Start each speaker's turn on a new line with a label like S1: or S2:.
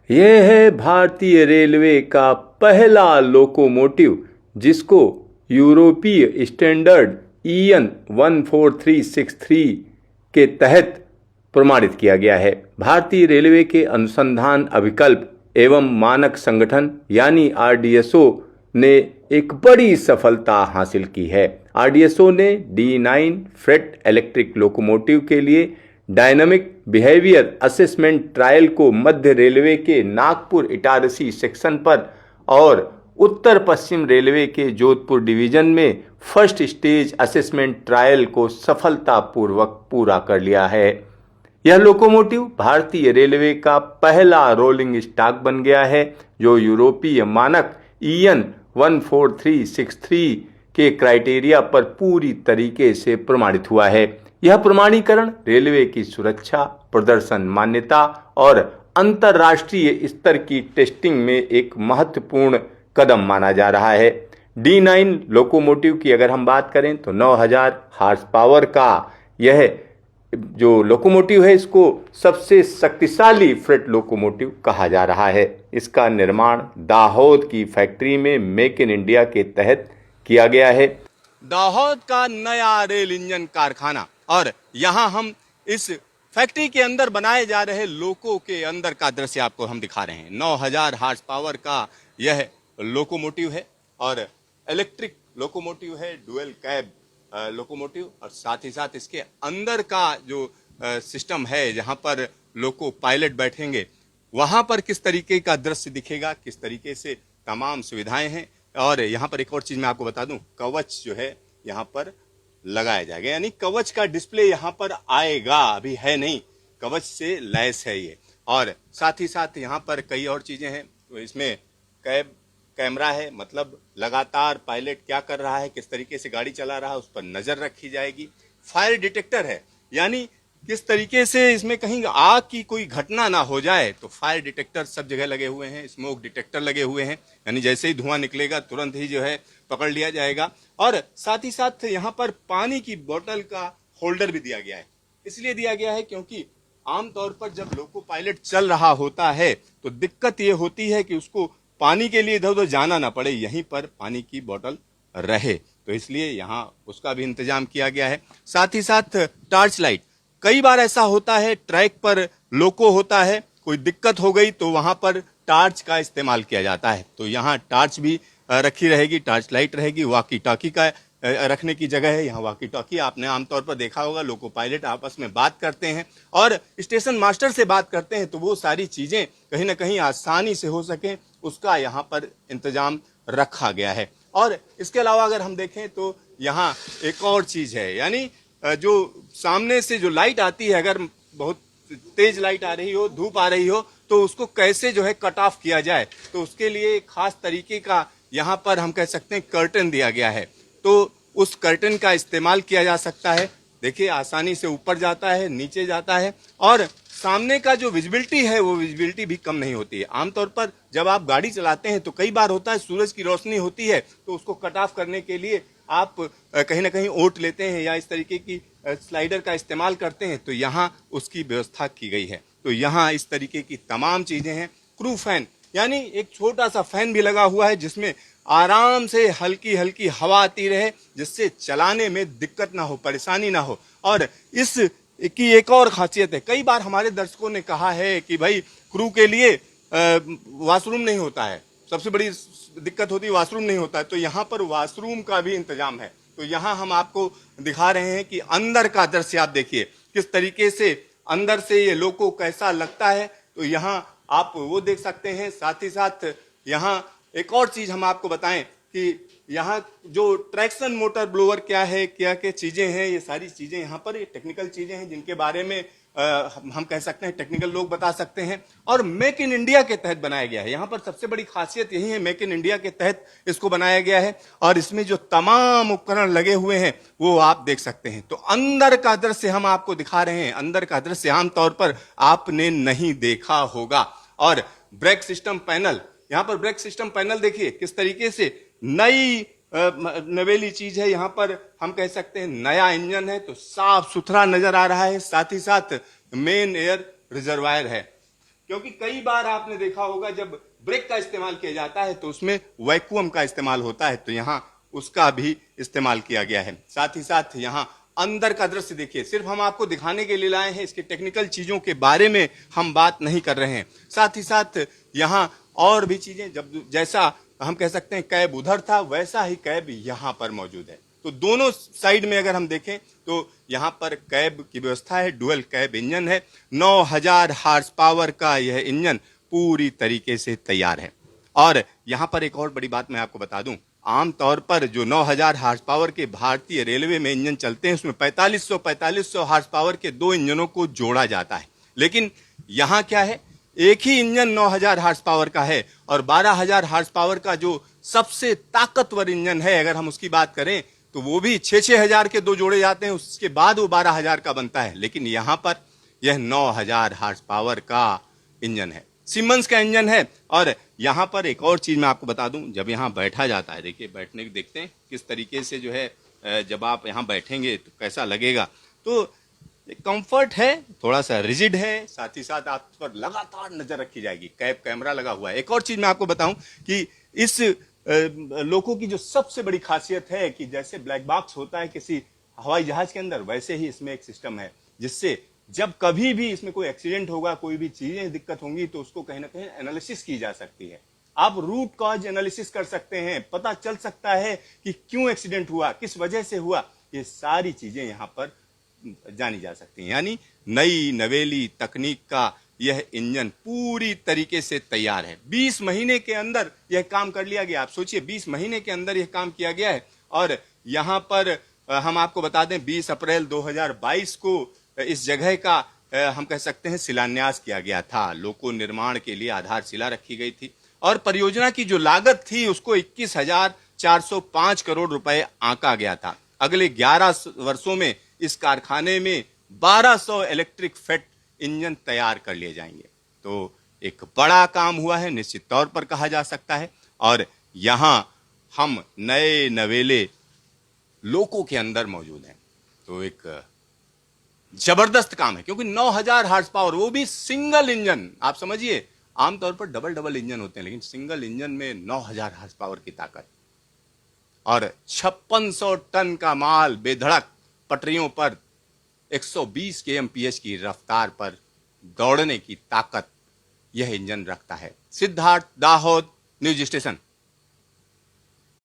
S1: यह है भारतीय रेलवे का पहला लोकोमोटिव जिसको यूरोपीय स्टैंडर्ड EN 14363 के तहत प्रमाणित किया गया है। भारतीय रेलवे के अनुसंधान अभिकल्प एवं मानक संगठन यानी RDSO ने एक बड़ी सफलता हासिल की है। RDSO ने D9 फ्रेट इलेक्ट्रिक लोकोमोटिव के लिए डायनामिक बिहेवियर असेसमेंट ट्रायल को मध्य रेलवे के नागपुर इटारसी सेक्शन पर और उत्तर पश्चिम रेलवे के जोधपुर डिवीजन में फर्स्ट स्टेज असेसमेंट ट्रायल को सफलतापूर्वक पूरा कर लिया है। यह लोकोमोटिव भारतीय रेलवे का पहला रोलिंग स्टॉक बन गया है जो यूरोपीय मानक EN 14363 के क्राइटेरिया पर पूरी तरीके से प्रमाणित हुआ है। यह प्रमाणीकरण रेलवे की सुरक्षा, प्रदर्शन मान्यता और अंतर्राष्ट्रीय स्तर की टेस्टिंग में एक महत्वपूर्ण कदम माना जा रहा है। D9 लोकोमोटिव की अगर हम बात करें तो 9000 हार्स पावर का यह जो लोकोमोटिव है इसको सबसे शक्तिशाली फ्रेट लोकोमोटिव कहा जा रहा है। इसका निर्माण दाहोद की फैक्ट्री में मेक इन इंडिया के तहत किया गया है।
S2: दाहोद का नया रेल इंजन कारखाना, और यहाँ हम इस फैक्ट्री के अंदर बनाए जा रहे लोको के अंदर का दृश्य आपको हम दिखा रहे हैं। 9000 हार्स पावर का यह लोकोमोटिव है और इलेक्ट्रिक लोकोमोटिव है, डुअल कैब लोकोमोटिव, और साथ ही साथ इसके अंदर का जो सिस्टम है जहां पर लोको पायलट बैठेंगे वहां पर किस तरीके का दृश्य दिखेगा, किस तरीके से तमाम सुविधाएं हैं। और यहाँ पर एक और चीज मैं आपको बता दूं, कवच जो है यहाँ पर लगाया जाएगा, यानी कवच का डिस्प्ले यहाँ पर आएगा, अभी है नहीं, कवच से लैस है ये। और साथ ही साथ यहाँ पर कई और चीजें हैं। तो इसमें कैमरा है, मतलब लगातार पायलट क्या कर रहा है, किस तरीके से गाड़ी चला रहा है उस पर नजर रखी जाएगी। फायर डिटेक्टर है, यानी किस तरीके से इसमें कहीं आग की कोई घटना ना हो जाए तो फायर डिटेक्टर सब जगह लगे हुए हैं, स्मोक डिटेक्टर लगे हुए हैं, यानी जैसे ही धुआं निकलेगा तुरंत ही जो है पकड़ लिया जाएगा। और साथ ही साथ यहाँ पर पानी की बोतल का होल्डर भी दिया गया है। इसलिए दिया गया है क्योंकि आमतौर पर जब लोको पायलट चल रहा होता है तो दिक्कत ये होती है कि उसको पानी के लिए इधर उधर जाना ना पड़े, यहीं पर पानी की बोतल रहे, तो इसलिए यहाँ उसका भी इंतजाम किया गया है। साथ ही साथ टॉर्च लाइट, कई बार ऐसा होता है ट्रैक पर लोको होता है, कोई दिक्कत हो गई तो वहां पर टॉर्च का इस्तेमाल किया जाता है, तो यहाँ टॉर्च भी रखी रहेगी, टॉर्च लाइट रहेगी। वॉकी टॉकी का रखने की जगह है, यहाँ वॉकी टॉकी आपने आमतौर पर देखा होगा, लोको पायलट आपस में बात करते हैं और स्टेशन मास्टर से बात करते हैं, तो वो सारी चीजें कहीं ना कहीं आसानी से हो सके उसका यहाँ पर इंतजाम रखा गया है। और इसके अलावा अगर हम देखें तो यहाँ एक और चीज है, यानी जो सामने से जो लाइट आती है, अगर बहुत तेज लाइट आ रही हो, धूप आ रही हो, तो उसको कैसे जो है कट ऑफ किया जाए, तो उसके लिए खास तरीके का यहाँ पर हम कह सकते हैं कर्टन दिया गया है, तो उस कर्टन का इस्तेमाल किया जा सकता है। देखिए आसानी से ऊपर जाता है, नीचे जाता है, और सामने का जो विजिबिलिटी है वो विजिबिलिटी भी कम नहीं होती है। आमतौर पर जब आप गाड़ी चलाते हैं तो कई बार होता है सूरज की रोशनी होती है तो उसको कट ऑफ करने के लिए आप कहीं ना कहीं ओट लेते हैं या इस तरीके की स्लाइडर का इस्तेमाल करते हैं, तो यहाँ उसकी व्यवस्था की गई है। तो यहाँ इस तरीके की तमाम चीजें हैं। क्रू फैन, यानी एक छोटा सा फैन भी लगा हुआ है जिसमें आराम से हल्की हल्की हवा आती रहे, जिससे चलाने में दिक्कत ना हो, परेशानी ना हो। और इस की एक और खासियत है, कई बार हमारे दर्शकों ने कहा है कि भाई क्रू के लिए वॉशरूम नहीं होता है, सबसे बड़ी दिक्कत होती है वॉशरूम नहीं होता है, तो यहाँ पर वॉशरूम का भी इंतजाम है। तो यहाँ हम आपको दिखा रहे हैं कि अंदर का दृश्य आप देखिए किस तरीके से अंदर से ये लोको कैसा लगता है, तो यहाँ आप वो देख सकते हैं। साथ ही साथ यहाँ एक और चीज हम आपको बताएं कि यहाँ जो ट्रैक्शन मोटर ब्लोअर क्या है, क्या क्या चीजें हैं, ये सारी चीजें यहाँ पर ये टेक्निकल चीजें हैं जिनके बारे में हम कह सकते हैं टेक्निकल लोग बता सकते हैं। और मेक इन इंडिया के तहत बनाया गया है। यहाँ पर सबसे बड़ी खासियत यही है, मेक इन इंडिया के तहत इसको बनाया गया है और इसमें जो तमाम उपकरण लगे हुए हैं वो आप देख सकते हैं। तो अंदर का दृश्य हम आपको दिखा रहे हैं, अंदर का दृश्य आमतौर पर आपने नहीं देखा होगा। और ब्रेक सिस्टम पैनल, यहाँ पर ब्रेक सिस्टम पैनल देखिए किस तरीके से नई नवेली चीज है। यहाँ पर हम कह सकते हैं नया इंजन है तो साफ सुथरा नजर आ रहा है। साथ ही साथ मेन एयर रिजर्वायर है। क्योंकि कई बार आपने देखा होगा जब ब्रेक का इस्तेमाल किया जाता है तो उसमें वैक्यूम का इस्तेमाल होता है, तो यहां उसका भी इस्तेमाल किया गया है। साथ ही साथ यहां अंदर का दृश्य देखिए, सिर्फ हम आपको दिखाने के लिए लाए हैं, इसके टेक्निकल चीजों के बारे में हम बात नहीं कर रहे हैं। साथ ही साथ यहां और भी चीजें, जब जैसा हम कह सकते हैं कैब उधर था वैसा ही कैब यहां पर मौजूद है। तो दोनों साइड में अगर हम देखें तो यहां पर कैब की व्यवस्था है, डुअल कैब इंजन है। 9000 हार्स पावर का यह इंजन पूरी तरीके से तैयार है। और यहां पर एक और बड़ी बात मैं आपको बता दूं, आमतौर पर जो 9000 हार्स पावर के भारतीय रेलवे में इंजन चलते हैं उसमें 4500 हार्स पावर के दो इंजनों को जोड़ा जाता है, लेकिन यहां क्या है, एक ही इंजन 9000 हार्स पावर का है और 12000 हार्स पावर का जो सबसे ताकतवर इंजन है अगर हम उसकी बात करें तो वो भी 6-6000 के दो जोड़े जाते हैं, उसके बाद वो 12000 का बनता है। लेकिन यहां पर यह 9000 हार्स पावर का इंजन है, सिमंस का इंजन है। और यहां पर एक और चीज मैं आपको बता दूं, जब यहां बैठा जाता है, देखिए बैठने के देखते हैं किस तरीके से जो है, जब आप यहां बैठेंगे तो कैसा लगेगा। तो कंफर्ट है, थोड़ा सा रिजिड है, साथ ही साथ आप पर लगातार नजर रखी जाएगी, कैब कैमरा लगा हुआ है। एक और चीज मैं आपको बताऊं कि इस लोको की जो सबसे बड़ी खासियत है कि जैसे ब्लैक बॉक्स होता है किसी हवाई जहाज के अंदर, वैसे ही इसमें एक सिस्टम है जिससे जब कभी भी इसमें कोई एक्सीडेंट होगा, कोई भी चीजें दिक्कत होंगी तो उसको कहीं ना कहीं एनालिसिस की जा सकती है। आप रूट कॉज एनालिसिस कर सकते हैं, पता चल सकता है कि क्यों एक्सीडेंट हुआ, किस वजह से हुआ, ये सारी चीजें यहां पर जानी जा सकती हैं। यानी नई नवेली तकनीक का यह इंजन पूरी तरीके से तैयार है। 20 महीने के अंदर यह काम कर लिया गया। आप सोचिए 20 महीने के अंदर यह काम किया गया है। और यहां पर हम आपको बता दें 20 अप्रैल 2022 को इस जगह का हम कह सकते हैं शिलान्यास किया गया था। लोको निर्माण के लिए आधारशिला रखी गई थी और परियोजना की जो लागत थी उसको 21,405 करोड़ रुपए आंका गया था। अगले 11 वर्षों में इस कारखाने में 1200 इलेक्ट्रिक फेट इंजन तैयार कर लिए जाएंगे। तो एक बड़ा काम हुआ है निश्चित तौर पर कहा जा सकता है। और यहां हम नए नवेले लोको के अंदर मौजूद हैं, तो एक जबरदस्त काम है, क्योंकि 9000 हार्स पावर, वो भी सिंगल इंजन। आप समझिए आमतौर पर डबल इंजन होते हैं, लेकिन सिंगल इंजन में 9000 हार्स पावर की ताकत और 5600 टन का माल बेधड़क पटरियों पर 120 kmph की रफ्तार पर दौड़ने की ताकत यह इंजन रखता है। Siddharth, Dahod, news station.